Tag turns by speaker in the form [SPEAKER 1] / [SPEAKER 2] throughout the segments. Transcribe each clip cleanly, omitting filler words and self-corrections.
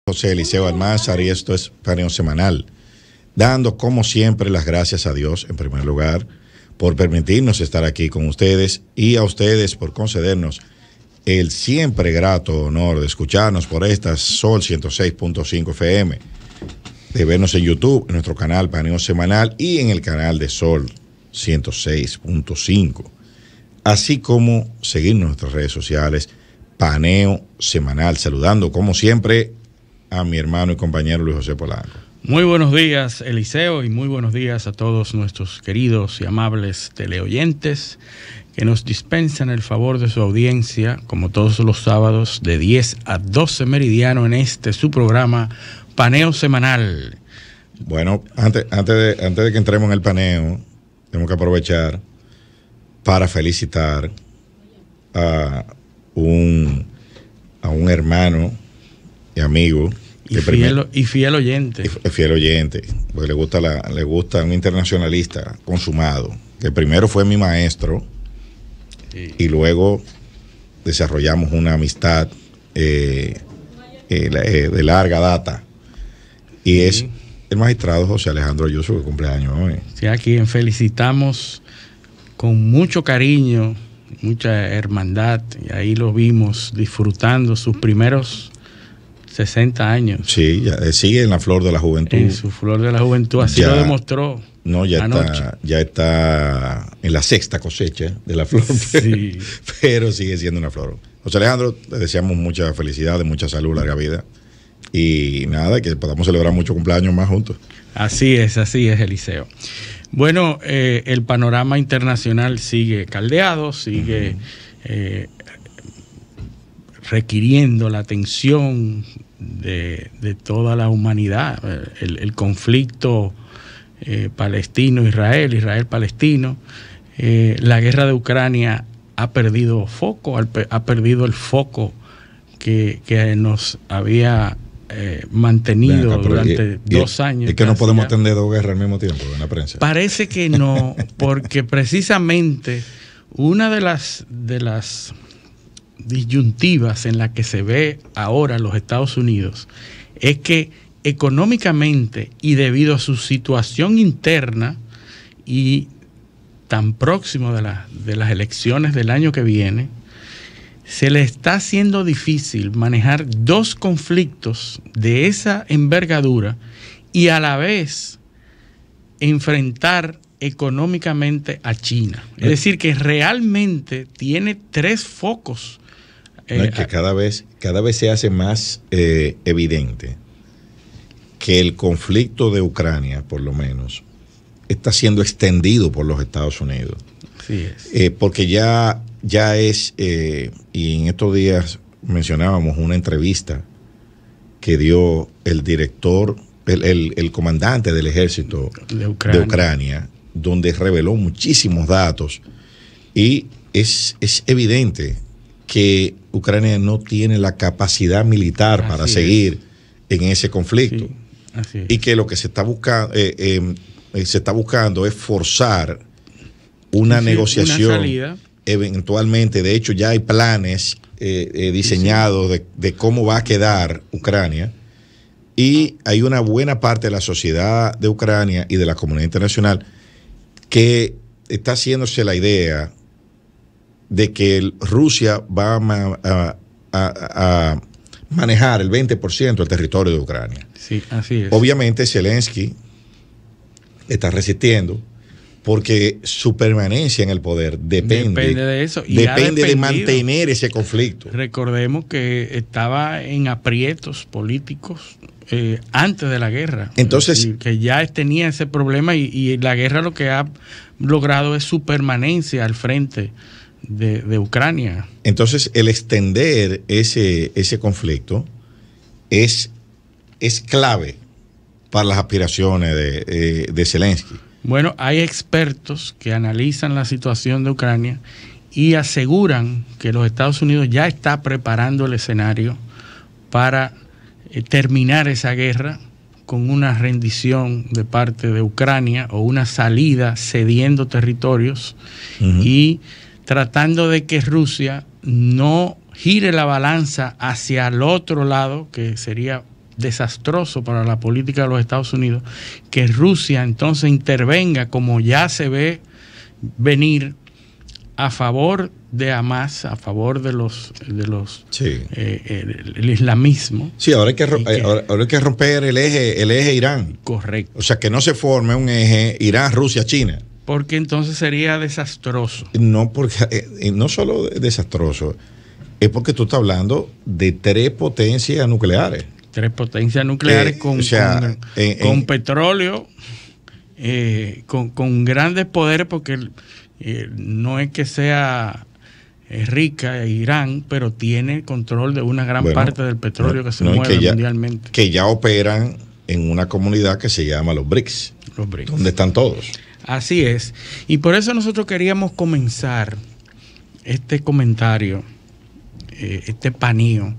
[SPEAKER 1] José Eliseo Almázar y esto es Paneo Semanal, dando como siempre las gracias a Dios en primer lugar por permitirnos estar aquí con ustedes y a ustedes por concedernos el siempre grato honor de escucharnos por esta Sol 106.5 FM, de vernos en YouTube, en nuestro canal Paneo Semanal y en el canal de Sol 106.5, así como seguirnos en nuestras redes sociales Paneo Semanal, saludando como siempre a mi hermano y compañero Luis José Polanco.
[SPEAKER 2] Muy buenos días, Eliseo, y muy buenos días a todos nuestros queridos y amables teleoyentes que nos dispensan el favor de su audiencia, como todos los sábados, de 10 a 12 meridiano en su programa Paneo Semanal.
[SPEAKER 1] Bueno, antes de que entremos en el paneo, tenemos que aprovechar para felicitar a un hermano y amigo
[SPEAKER 2] y fiel oyente.
[SPEAKER 1] Fiel oyente, porque le gusta un internacionalista consumado, que primero fue mi maestro, sí, y luego desarrollamos una amistad de larga data, y sí, es el magistrado José Alejandro Ayuso, que cumple años hoy.
[SPEAKER 2] Sí, a quien felicitamos con mucho cariño, mucha hermandad, y ahí lo vimos disfrutando sus primeros 60 años.
[SPEAKER 1] Sí, ya, sigue en la flor de la juventud.
[SPEAKER 2] En su flor de la juventud, así ya, lo demostró.
[SPEAKER 1] No, ya está en la sexta cosecha de la flor, sí, pero sigue siendo una flor. José Alejandro, le deseamos mucha felicidad, mucha salud, larga vida, y nada, que podamos celebrar muchos cumpleaños más juntos.
[SPEAKER 2] Así es, Eliseo. Bueno, el panorama internacional sigue caldeado, sigue requiriendo la atención de toda la humanidad. El conflicto palestino-Israel, Israel-Palestino, la guerra de Ucrania ha perdido foco, ha perdido el foco que nos había mantenido durante 2 años.
[SPEAKER 1] Es que no podemos atender 2 guerras al mismo tiempo en la prensa.
[SPEAKER 2] Parece que no, porque precisamente una de las disyuntivas en la que se ve ahora los Estados Unidos es que económicamente y debido a su situación interna y tan próximo de las elecciones del año que viene, se le está haciendo difícil manejar 2 conflictos de esa envergadura y a la vez enfrentar económicamente a China. Es decir, que realmente tiene 3 focos.
[SPEAKER 1] No, es que cada vez se hace más evidente que el conflicto de Ucrania, por lo menos, está siendo extendido por los Estados Unidos.
[SPEAKER 2] Así es.
[SPEAKER 1] Porque ya es, y en estos días mencionábamos una entrevista que dio el director, el comandante del ejército de Ucrania, donde reveló muchísimos datos, y es evidente que Ucrania no tiene la capacidad militar para seguir en ese conflicto.
[SPEAKER 2] Sí, así es.
[SPEAKER 1] Y que lo que se está buscando es forzar una negociación,
[SPEAKER 2] una salida.
[SPEAKER 1] Eventualmente. De hecho, ya hay planes diseñados de cómo va a quedar Ucrania, y hay una buena parte de la sociedad de Ucrania y de la comunidad internacional que está haciéndose la idea de que Rusia va a manejar el 20% del territorio de Ucrania.
[SPEAKER 2] Sí, así es.
[SPEAKER 1] Obviamente Zelensky está resistiendo porque su permanencia en el poder depende
[SPEAKER 2] de eso. Y
[SPEAKER 1] depende de mantener ese conflicto.
[SPEAKER 2] Recordemos que estaba en aprietos políticos antes de la guerra.
[SPEAKER 1] Entonces,
[SPEAKER 2] que ya tenía ese problema, y la guerra lo que ha logrado es su permanencia al frente de Ucrania.
[SPEAKER 1] Entonces, el extender ese conflicto es clave para las aspiraciones de Zelensky.
[SPEAKER 2] Bueno, hay expertos que analizan la situación de Ucrania y aseguran que los Estados Unidos ya está preparando el escenario para terminar esa guerra con una rendición de parte de Ucrania o una salida cediendo territorios y tratando de que Rusia no gire la balanza hacia el otro lado, que sería desastroso para la política de los Estados Unidos que Rusia entonces intervenga, como ya se ve venir, a favor de Hamas, a favor de los
[SPEAKER 1] sí.
[SPEAKER 2] El islamismo.
[SPEAKER 1] Sí, ahora hay que romper el eje Irán.
[SPEAKER 2] Correcto.
[SPEAKER 1] O sea, que no se forme un eje Irán, Rusia, China.
[SPEAKER 2] Porque entonces sería desastroso.
[SPEAKER 1] No, porque no solo desastroso, es porque tú estás hablando de 3 potencias nucleares. 3
[SPEAKER 2] potencias nucleares con petróleo, con grandes poderes, porque no es que sea rica Irán, pero tiene control de una gran parte del petróleo que se mueve mundialmente.
[SPEAKER 1] Que ya operan en una comunidad que se llama los BRICS.
[SPEAKER 2] Los BRICS.
[SPEAKER 1] Donde están todos.
[SPEAKER 2] Así es. Y por eso nosotros queríamos comenzar este comentario, este paneo,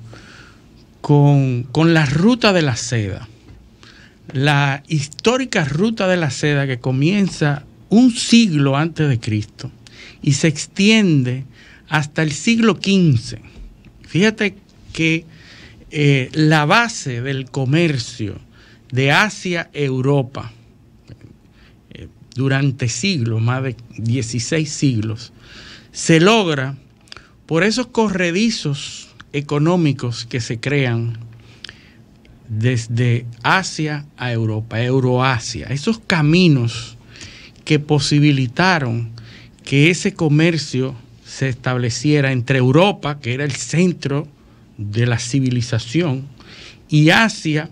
[SPEAKER 2] con la ruta de la seda. La histórica ruta de la seda que comienza un siglo antes de Cristo y se extiende hasta el siglo XV. Fíjate que la base del comercio de Asia a Europa durante siglos, más de 16 siglos, se logra por esos corredizos económicos que se crean desde Asia a Europa, Euroasia, esos caminos que posibilitaron que ese comercio se estableciera entre Europa, que era el centro de la civilización, y Asia,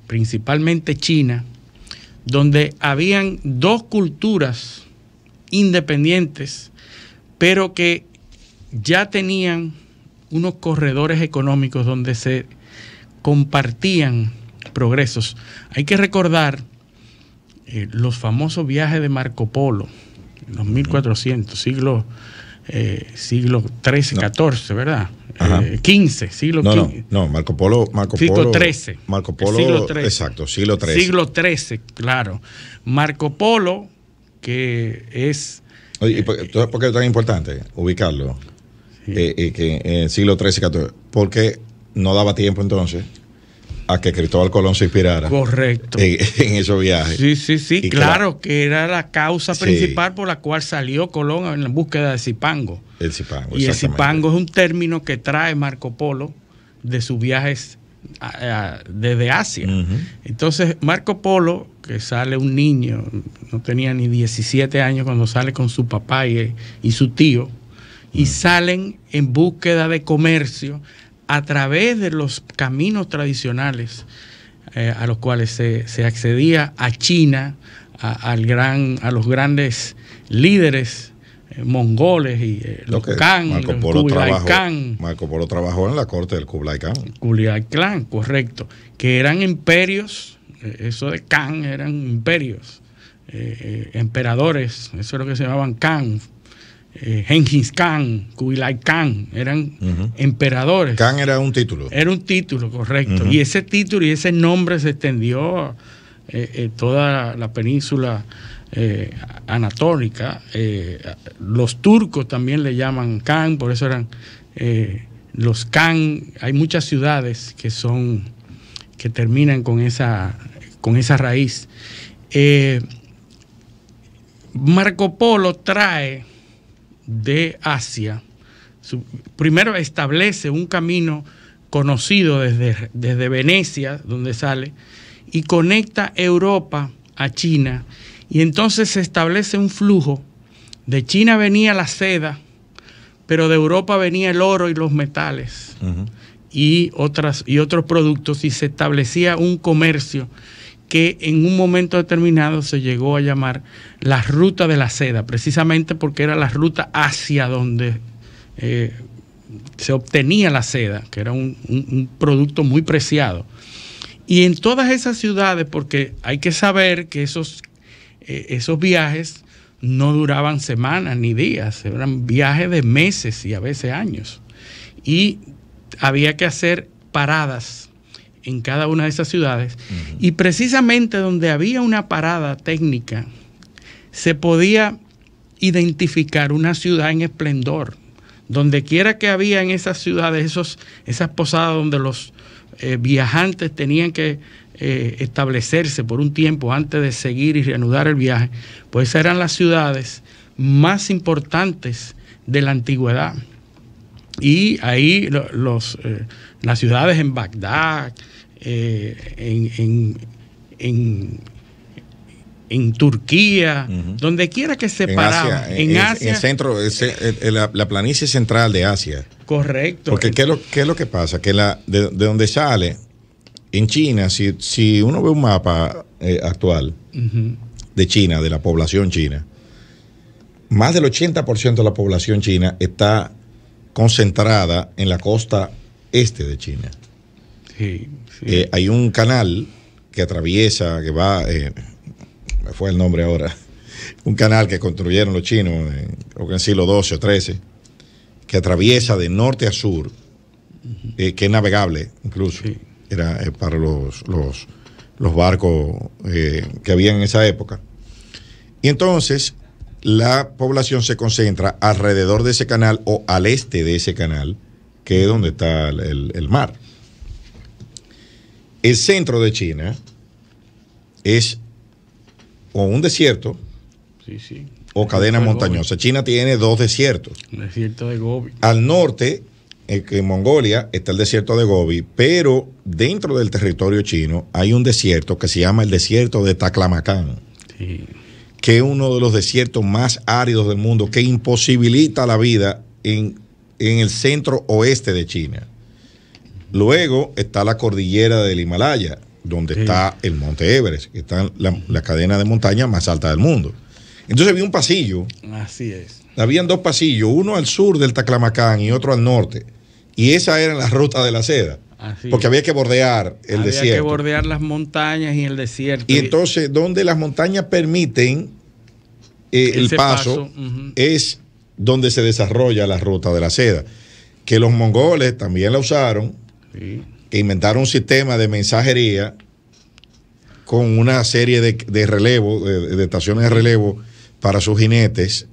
[SPEAKER 2] principalmente China, donde habían 2 culturas independientes, pero que ya tenían unos corredores económicos donde se compartían progresos. Hay que recordar los famosos viajes de Marco Polo, en los 1400, siglo XIII, XIV, ¿verdad? 15, siglo XV.
[SPEAKER 1] No, Marco Polo.
[SPEAKER 2] Siglo XIII.
[SPEAKER 1] Marco Polo,
[SPEAKER 2] siglo XIII.
[SPEAKER 1] Exacto, siglo XIII.
[SPEAKER 2] Siglo XIII, claro. Marco Polo, que es...
[SPEAKER 1] Oye, ¿por qué es tan importante ubicarlo? Sí. Que en el siglo XIII, XIV, porque no daba tiempo entonces a que Cristóbal Colón se inspirara.
[SPEAKER 2] Correcto.
[SPEAKER 1] En esos viajes.
[SPEAKER 2] Sí. Y claro, que era la causa principal por la cual salió Colón en la búsqueda de Zipango.
[SPEAKER 1] El Zipango,
[SPEAKER 2] y el Zipango es un término que trae Marco Polo de sus viajes desde Asia. Entonces, Marco Polo, que sale un niño, no tenía ni 17 años cuando sale con su papá y su tío, y salen en búsqueda de comercio a través de los caminos tradicionales a los cuales se accedía a China, a los grandes líderes mongoles y los Khan, Kublai Khan.
[SPEAKER 1] Marco Polo trabajó en la corte del Kublai Khan.
[SPEAKER 2] Kublai Khan, correcto. Que eran imperios, eso de Khan eran imperios, emperadores, eso es lo que se llamaban Khan. Genghis Khan, Kublai Khan, eran emperadores.
[SPEAKER 1] Khan era un título.
[SPEAKER 2] Era un título, correcto. Y ese título y ese nombre se extendió toda la península anatólica. Los turcos también le llaman Khan, por eso eran los Khan. Hay muchas ciudades que terminan con esa raíz. Marco Polo trae de Asia, primero establece un camino conocido desde Venecia, donde sale, y conecta Europa a China, y entonces se establece un flujo. De China venía la seda, pero de Europa venía el oro y los metales y otros productos, y se establecía un comercio que en un momento determinado se llegó a llamar la ruta de la seda, precisamente porque era la ruta hacia donde se obtenía la seda, que era un producto muy preciado. Y en todas esas ciudades, porque hay que saber que esos viajes no duraban semanas ni días, eran viajes de meses y a veces años. Y había que hacer paradas en cada una de esas ciudades, y precisamente donde había una parada técnica se podía identificar una ciudad en esplendor. Donde quiera que había en esas ciudades, esas posadas donde los viajantes tenían que establecerse por un tiempo antes de seguir y reanudar el viaje, pues eran las ciudades más importantes de la antigüedad. Y ahí las ciudades en Bagdad, en Turquía, donde quiera que se paraban, en Asia.
[SPEAKER 1] En el centro, la planicie central de Asia.
[SPEAKER 2] Correcto.
[SPEAKER 1] Porque ¿qué es lo que pasa? Que de donde sale, en China, si uno ve un mapa actual de China, de la población china, más del 80% de la población china está concentrada en la costa este de China.
[SPEAKER 2] Sí.
[SPEAKER 1] Hay un canal que atraviesa, que va, me fue el nombre ahora, un canal que construyeron los chinos, creo que en el siglo XII o XIII, que atraviesa de norte a sur, que es navegable incluso. Sí. Era para los barcos que había en esa época. Y entonces la población se concentra alrededor de ese canal o al este de ese canal, que es donde está el mar. El centro de China es o un desierto o cadena montañosa. China tiene 2 desiertos.
[SPEAKER 2] El desierto de Gobi.
[SPEAKER 1] Al norte, en Mongolia, está el desierto de Gobi, pero dentro del territorio chino hay un desierto que se llama el desierto de Taklamakan, que es uno de los desiertos más áridos del mundo, que imposibilita la vida en el centro oeste de China. Luego está la cordillera del Himalaya, donde está el Monte Everest, que está la cadena de montañas más alta del mundo. Entonces había un pasillo.
[SPEAKER 2] Así es.
[SPEAKER 1] Habían 2 pasillos, uno al sur del Taklamakan y otro al norte. Y esa era la ruta de la seda. Porque había que bordear el desierto.
[SPEAKER 2] Había que bordear las montañas y el desierto.
[SPEAKER 1] Y entonces, donde las montañas permiten el paso, es donde se desarrolla la ruta de la seda. Que los mongoles también la usaron, que inventaron un sistema de mensajería con una serie de relevo, de estaciones de relevo para sus jinetes.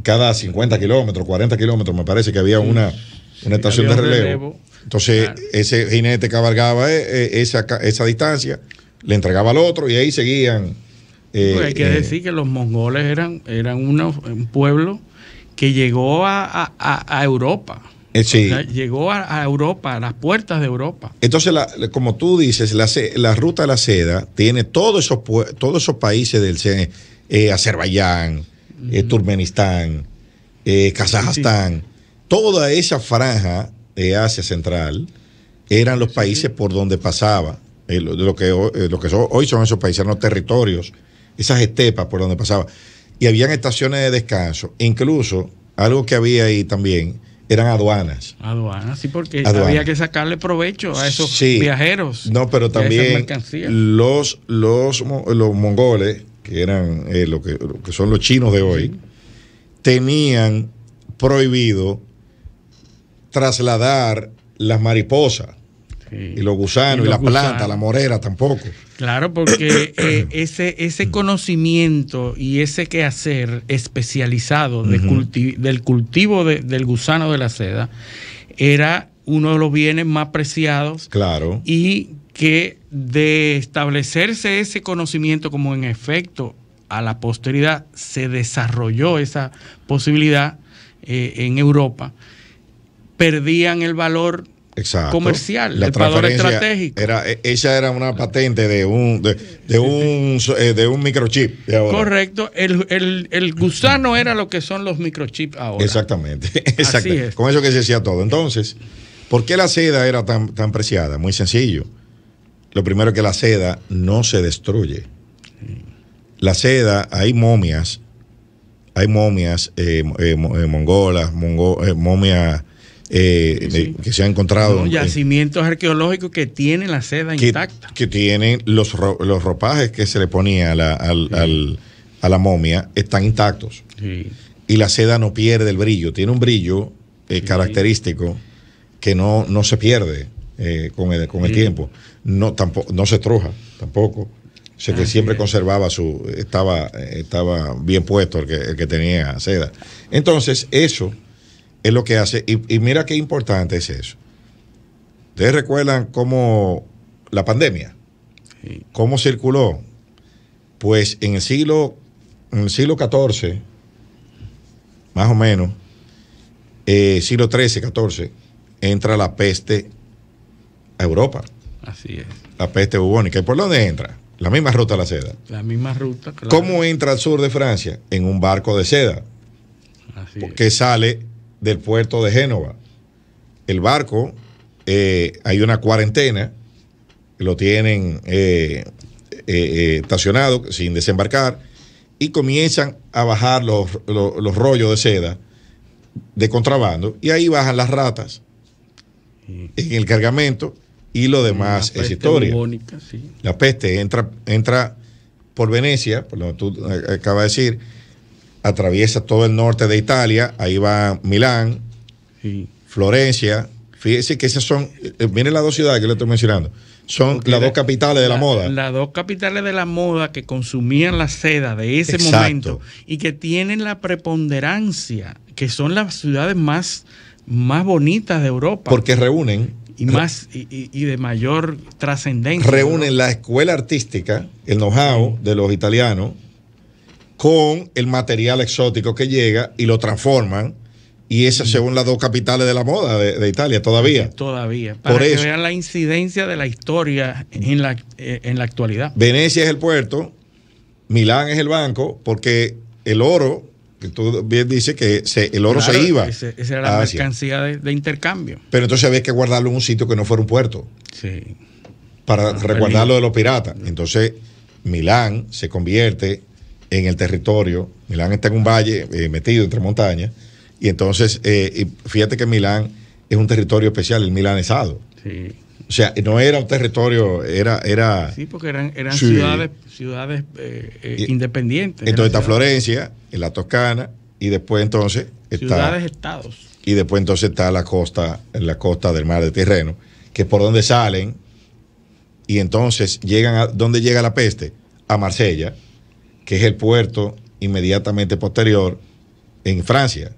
[SPEAKER 1] Cada 50 kilómetros, 40 kilómetros, me parece que había una estación de relevo. Entonces, ese jinete cabalgaba esa distancia, le entregaba al otro y ahí seguían.
[SPEAKER 2] Hay que decir que los mongoles eran un pueblo que llegó a Europa.
[SPEAKER 1] Sí.
[SPEAKER 2] O sea, llegó a Europa, a las puertas de Europa.
[SPEAKER 1] Entonces, como tú dices, la ruta de la seda tiene todos esos países del Azerbaiyán, Turkmenistán, Kazajstán, toda esa franja de Asia Central eran los países por donde pasaba, lo que hoy son esos países, eran los territorios, esas estepas por donde pasaba. Y habían estaciones de descanso, incluso algo que había ahí también eran aduanas.
[SPEAKER 2] Aduanas, sí, porque había que sacarle provecho a esos viajeros.
[SPEAKER 1] No, pero también los mongoles, que eran lo que son los chinos de hoy, tenían prohibido trasladar las mariposas y los gusanos y las plantas, la morera tampoco.
[SPEAKER 2] Claro, porque ese conocimiento y ese quehacer especializado del cultivo del gusano de la seda era uno de los bienes más preciados.
[SPEAKER 1] Claro.
[SPEAKER 2] Y que de establecerse ese conocimiento como en efecto a la posteridad se desarrolló esa posibilidad en Europa, perdían el valor comercial, el valor estratégico.
[SPEAKER 1] Esa era una patente de un microchip de ahora.
[SPEAKER 2] Correcto, el gusano era lo que son los microchips ahora.
[SPEAKER 1] Exactamente. Con eso que se decía todo. Entonces, ¿por qué la seda era tan preciada? Muy sencillo. Lo primero es que la seda no se destruye. La seda, hay momias mongolas, momias que se han encontrado.
[SPEAKER 2] Yacimientos arqueológicos que tienen la seda intacta.
[SPEAKER 1] Que tienen los ropajes que se le ponía a la momia, están intactos.
[SPEAKER 2] Sí.
[SPEAKER 1] Y la seda no pierde el brillo, tiene un brillo característico que no se pierde con el tiempo. No se estruja tampoco. O sea, que siempre conservaba estaba bien puesto el que tenía seda. Entonces, eso es lo que hace, y mira qué importante es eso. ¿Ustedes recuerdan cómo la pandemia?
[SPEAKER 2] Sí.
[SPEAKER 1] ¿Cómo circuló? Pues en el siglo XIV, más o menos, siglo XIII, XIV, entra la peste a Europa.
[SPEAKER 2] Así es.
[SPEAKER 1] La peste bubónica. ¿Y por dónde entra? La misma ruta de la seda.
[SPEAKER 2] La misma ruta, claro.
[SPEAKER 1] ¿Cómo entra al sur de Francia? En un barco de seda.
[SPEAKER 2] Así
[SPEAKER 1] Que
[SPEAKER 2] es.
[SPEAKER 1] sale del puerto de Génova. El barco, hay una cuarentena, lo tienen estacionado sin desembarcar y comienzan a bajar los rollos de seda de contrabando y ahí bajan las ratas en el cargamento y lo demás es historia.
[SPEAKER 2] Bubónica, sí.
[SPEAKER 1] La peste entra por Venecia, por lo que tú acabas de decir, atraviesa todo el norte de Italia, ahí va Milán,
[SPEAKER 2] Sí.
[SPEAKER 1] Florencia. Fíjese que esas son, miren las dos ciudades que le estoy mencionando, son las dos capitales de la moda.
[SPEAKER 2] Las dos capitales de la moda que consumían la seda de ese
[SPEAKER 1] Exacto.
[SPEAKER 2] momento y que tienen la preponderancia, que son las ciudades más bonitas de Europa.
[SPEAKER 1] Porque reúnen
[SPEAKER 2] y de mayor trascendencia.
[SPEAKER 1] Reúnen la escuela artística, el know-how de los italianos, con el material exótico que llega y lo transforman. Y esas son las dos capitales de la moda de Italia todavía.
[SPEAKER 2] Todavía. Para
[SPEAKER 1] Por
[SPEAKER 2] que
[SPEAKER 1] eso,
[SPEAKER 2] vean la incidencia de la historia en la actualidad.
[SPEAKER 1] Venecia es el puerto, Milán es el banco, porque el oro, que tú bien dices que el oro
[SPEAKER 2] Claro,
[SPEAKER 1] se iba.
[SPEAKER 2] Esa era la
[SPEAKER 1] a Asia.
[SPEAKER 2] mercancía de intercambio.
[SPEAKER 1] Pero entonces había que guardarlo en un sitio que no fuera un puerto,
[SPEAKER 2] Sí.
[SPEAKER 1] para resguardarlo de los piratas. Entonces, Milán se convierte en el territorio. Milán está en un valle metido entre montañas. Y entonces, fíjate que Milán es un territorio especial, el milanesado.
[SPEAKER 2] Sí.
[SPEAKER 1] O sea, no era un territorio, era
[SPEAKER 2] Sí, porque eran
[SPEAKER 1] Sí.
[SPEAKER 2] ciudades independientes.
[SPEAKER 1] Entonces está
[SPEAKER 2] Eran
[SPEAKER 1] Florencia, en la Toscana, y después entonces
[SPEAKER 2] ciudades-estados.
[SPEAKER 1] y después entonces está la costa del mar de Tirreno, que es por donde salen, y entonces llegan a ¿dónde llega la peste? A Marsella, que es el puerto inmediatamente posterior en Francia.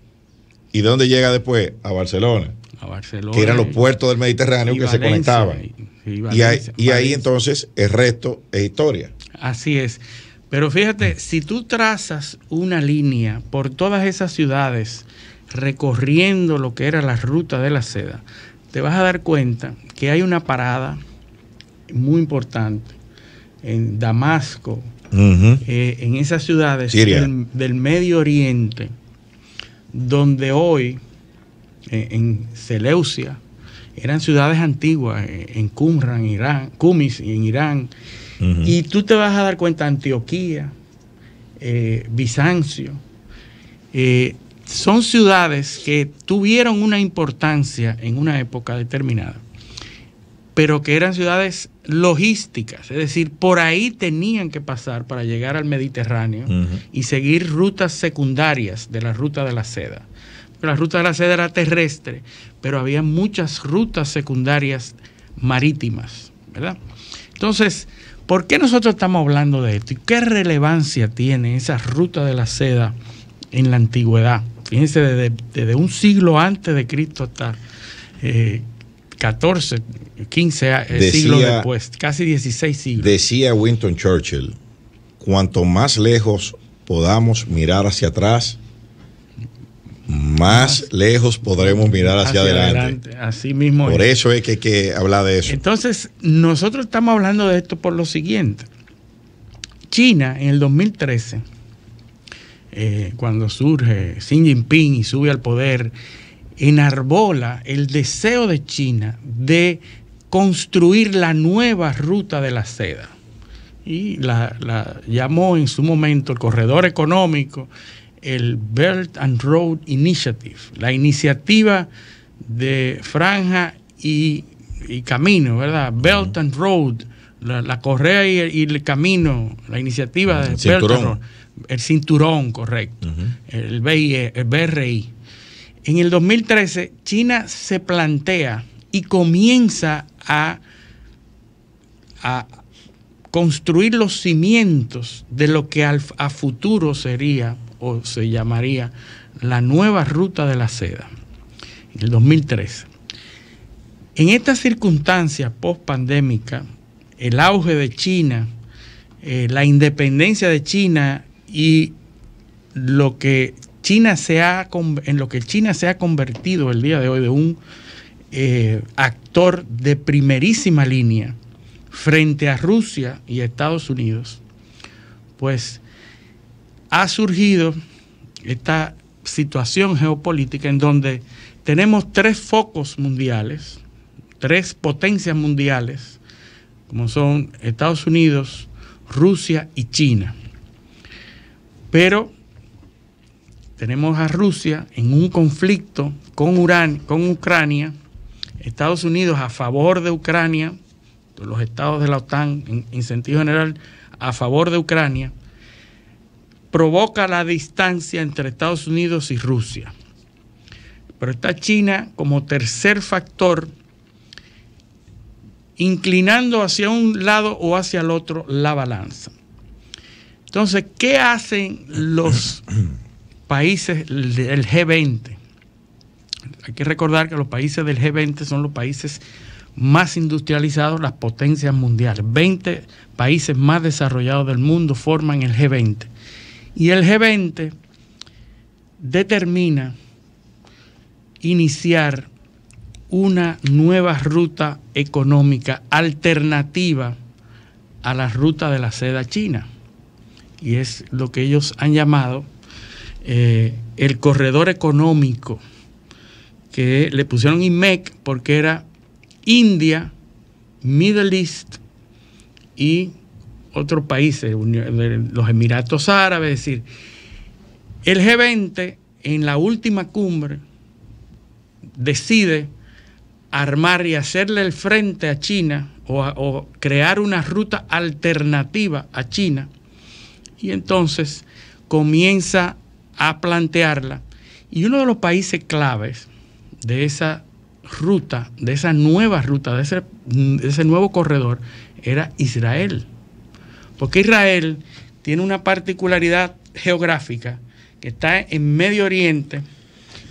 [SPEAKER 1] ¿Y dónde llega después? A Barcelona,
[SPEAKER 2] A Barcelona.
[SPEAKER 1] que eran los puertos del Mediterráneo que se conectaban. Y ahí entonces el resto es historia.
[SPEAKER 2] Así es. Pero fíjate, si tú trazas una línea por todas esas ciudades recorriendo lo que era la ruta de la seda, te vas a dar cuenta que hay una parada muy importante en Damasco, en esas ciudades del Medio Oriente, donde hoy en Seleucia eran ciudades antiguas, en Qumran, Irán, Qumis en Irán, y tú te vas a dar cuenta, Antioquía, Bizancio, son ciudades que tuvieron una importancia en una época determinada, pero que eran ciudades logísticas, es decir, por ahí tenían que pasar para llegar al Mediterráneo y seguir rutas secundarias de la ruta de la seda. La ruta de la seda era terrestre, pero había muchas rutas secundarias marítimas, ¿verdad? Entonces, ¿por qué nosotros estamos hablando de esto? ¿Y qué relevancia tiene esa ruta de la seda en la antigüedad? Fíjense, desde un siglo antes de Cristo hasta 14, 15 siglos después, casi 16 siglos.
[SPEAKER 1] Decía Winston Churchill, cuanto más lejos podamos mirar hacia atrás, más lejos podremos mirar hacia adelante.
[SPEAKER 2] Así mismo.
[SPEAKER 1] Por eso es que hay que hablar de eso.
[SPEAKER 2] Entonces, nosotros estamos hablando de esto por lo siguiente. China, en el 2013, cuando surge Xi Jinping y sube al poder, enarbola el deseo de China de construir la nueva ruta de la seda. Y la llamó en su momento el corredor económico, el Belt and Road Initiative, la iniciativa de franja y camino, ¿verdad? Belt and Road, la correa y el camino, la iniciativa de Belt and Road, el cinturón, correcto, el BRI. En el 2013, China se plantea y comienza a construir los cimientos de lo que a futuro sería o se llamaría la nueva ruta de la seda, en el 2013. En estas circunstancias post-pandémicas, el auge de China, la independencia de China y lo que China en lo que China se ha convertido el día de hoy de un actor de primerísima línea frente a Rusia y a Estados Unidos, pues ha surgido esta situación geopolítica en donde tenemos tres focos mundiales, tres potencias mundiales, como son Estados Unidos, Rusia y China. Pero tenemos a Rusia en un conflicto con Ucrania, Estados Unidos a favor de Ucrania, los estados de la OTAN en sentido general a favor de Ucrania, provoca la distancia entre Estados Unidos y Rusia. Pero está China como tercer factor, inclinando hacia un lado o hacia el otro la balanza. Entonces, ¿qué hacen los países del G20? Hay que recordar que los países del G20 son los países más industrializados, las potencias mundiales. 20 países más desarrollados del mundo forman el G20. Y el G20 determina iniciar una nueva ruta económica alternativa a la ruta de la seda china. Y es lo que ellos han llamado el corredor económico, que le pusieron IMEC porque era India, Middle East y otros países, los Emiratos Árabes. Es decir, el G20 en la última cumbre decide armar y hacerle el frente a China o crear una ruta alternativa a China, y entonces comienza a plantearla. Y uno de los países claves de esa ruta, de esa nueva ruta, de ese nuevo corredor, era Israel. Porque Israel tiene una particularidad geográfica, que está en Medio Oriente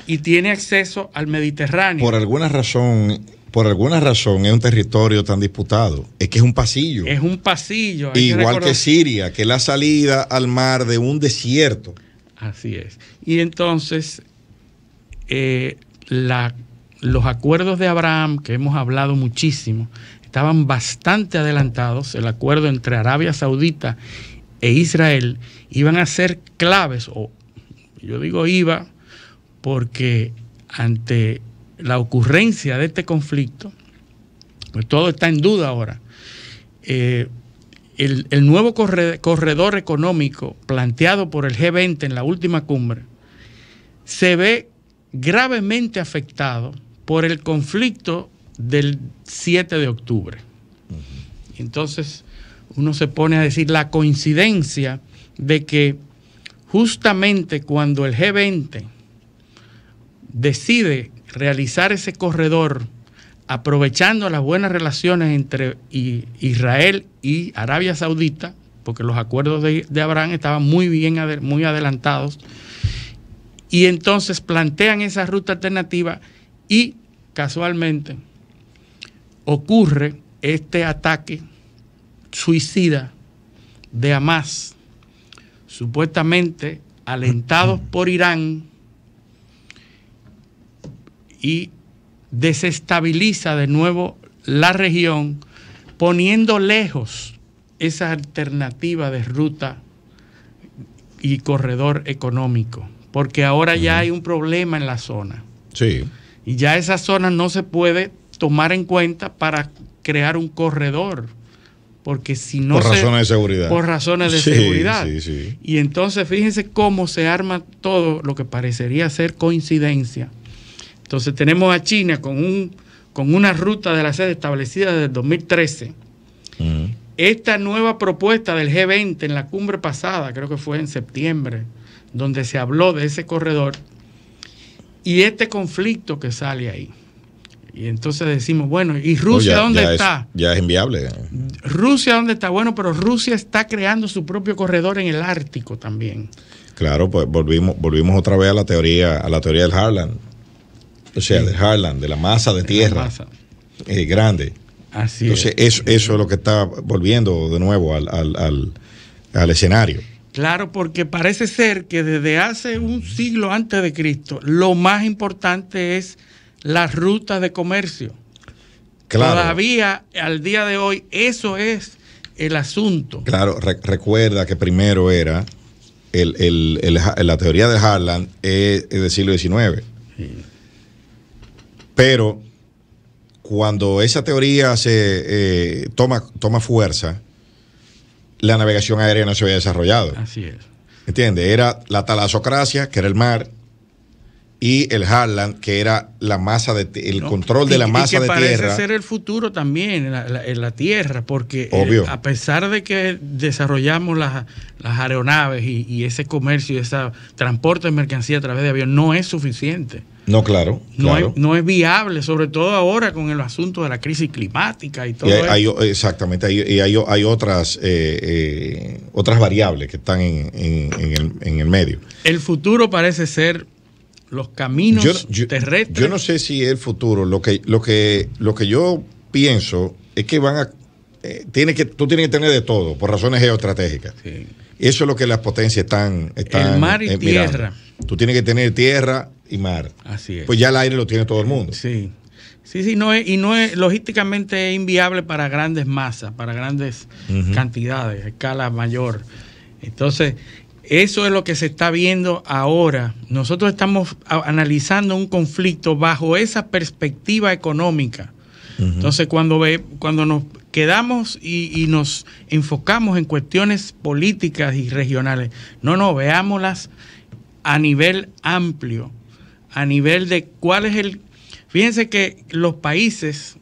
[SPEAKER 2] y tiene acceso al Mediterráneo.
[SPEAKER 1] Por alguna razón es un territorio tan disputado. Es que es un pasillo.
[SPEAKER 2] Es un pasillo.
[SPEAKER 1] Igual que Siria, que es la salida al mar de un desierto.
[SPEAKER 2] Así es. Y entonces, los acuerdos de Abraham, que hemos hablado muchísimo, estaban bastante adelantados. El acuerdo entre Arabia Saudita e Israel iban a ser claves, o yo digo iba, porque ante la ocurrencia de este conflicto, pues todo está en duda ahora. El nuevo corredor económico planteado por el G20 en la última cumbre se ve gravemente afectado por el conflicto del 7 de octubre. Entonces uno se pone a decir la coincidencia de que justamente cuando el G20 decide realizar ese corredor, aprovechando las buenas relaciones entre Israel y Arabia Saudita, porque los acuerdos de Abraham estaban muy adelantados, y entonces plantean esa ruta alternativa y casualmente ocurre este ataque suicida de Hamas, supuestamente alentados por Irán, y desestabiliza de nuevo la región, poniendo lejos esa alternativa de ruta y corredor económico, porque ahora ya hay un problema en la zona.
[SPEAKER 1] Sí.
[SPEAKER 2] Y ya esa zona no se puede tomar en cuenta para crear un corredor, porque si no
[SPEAKER 1] por razones de seguridad.
[SPEAKER 2] Por razones de seguridad.
[SPEAKER 1] Sí.
[SPEAKER 2] Y entonces fíjense cómo se arma todo lo que parecería ser coincidencia. Entonces tenemos a China con una ruta de la seda establecida desde el 2013. Esta nueva propuesta del G20 en la cumbre pasada, creo que fue en septiembre, donde se habló de ese corredor, y este conflicto que sale ahí. Y entonces decimos, bueno, ¿y Rusia dónde está?
[SPEAKER 1] Ya es inviable.
[SPEAKER 2] ¿Rusia dónde está? Bueno, pero Rusia está creando su propio corredor en el Ártico también.
[SPEAKER 1] Claro, pues volvimos otra vez a la teoría del Harland. O sea, sí, de Harland, de la masa de tierra. grande.
[SPEAKER 2] Así
[SPEAKER 1] Entonces, eso es lo que está volviendo de nuevo al escenario.
[SPEAKER 2] Claro, porque parece ser que desde hace un siglo antes de Cristo, lo más importante es las rutas de comercio. Claro. Todavía, al día de hoy, eso es el asunto.
[SPEAKER 1] Claro, recuerda que primero era la teoría de Harlan es del siglo XIX. Sí. Pero cuando esa teoría se toma fuerza, la navegación aérea no se había desarrollado.
[SPEAKER 2] Así es.
[SPEAKER 1] ¿Entiendes? Era la talasocracia, que era el mar, y el Harlan, que era la masa control de la masa de tierra.
[SPEAKER 2] Y que parece ser el futuro también en la tierra, porque a pesar de que desarrollamos las aeronaves y ese comercio y ese transporte de mercancía a través de avión, no es suficiente.
[SPEAKER 1] No, claro.
[SPEAKER 2] No es viable, sobre todo ahora con el asunto de la crisis climática y todo eso.
[SPEAKER 1] Exactamente, hay otras variables que están en el medio.
[SPEAKER 2] El futuro parece ser los caminos terrestres.
[SPEAKER 1] Yo no sé si es el futuro. Lo que yo pienso es que tú tienes que tener de todo por razones geoestratégicas. Sí. Eso es lo que las potencias están
[SPEAKER 2] el mar y tierra.
[SPEAKER 1] Tú tienes que tener tierra y mar.
[SPEAKER 2] Así es.
[SPEAKER 1] Pues ya el aire lo tiene todo el mundo.
[SPEAKER 2] Sí, no es logísticamente es inviable para grandes masas, para grandes cantidades, escala mayor. Entonces, eso es lo que se está viendo ahora. Nosotros estamos analizando un conflicto bajo esa perspectiva económica. Entonces, cuando nos quedamos y nos enfocamos en cuestiones políticas y regionales, veámoslas a nivel amplio, a nivel de cuál es Fíjense que los países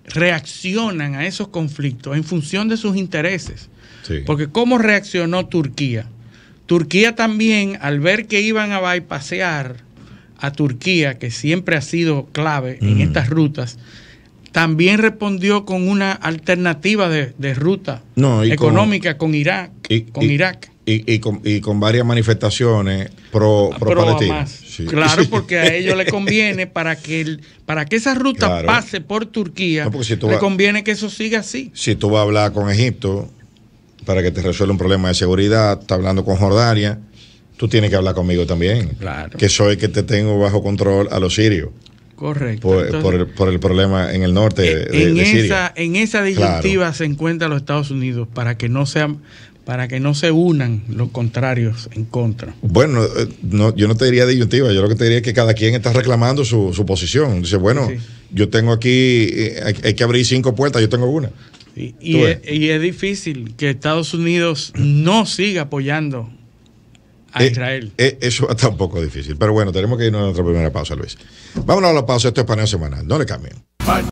[SPEAKER 2] reaccionan a esos conflictos en función de sus intereses. Sí. Porque ¿cómo reaccionó Turquía? Turquía también, al ver que iban a bypassear a Turquía, que siempre ha sido clave en estas rutas, también respondió con una alternativa de ruta económica con Irak.
[SPEAKER 1] Y con varias manifestaciones pro Palestina.
[SPEAKER 2] Sí. Claro, porque a ellos les conviene para que esa ruta pase por Turquía, le conviene que eso siga así.
[SPEAKER 1] Si tú vas a hablar con Egipto para que te resuelva un problema de seguridad, estás hablando con Jordania, tú tienes que hablar conmigo también.
[SPEAKER 2] Claro.
[SPEAKER 1] Que soy que te tengo bajo control a los sirios.
[SPEAKER 2] Correcto.
[SPEAKER 1] Entonces, por el problema en el norte de Siria.
[SPEAKER 2] En esa disyuntiva se encuentran los Estados Unidos para que no se unan los contrarios en contra.
[SPEAKER 1] Bueno, yo no te diría disyuntiva, yo lo que te diría es que cada quien está reclamando su posición. Dice, bueno, yo tengo aquí, hay que abrir 5 puertas, yo tengo una.
[SPEAKER 2] Y es difícil que Estados Unidos no siga apoyando a Israel.
[SPEAKER 1] Eso está un poco difícil, pero bueno, tenemos que irnos a nuestra primera pausa, Luis. Vámonos a la pausa, esto es Paneo Semanal, no le cambien.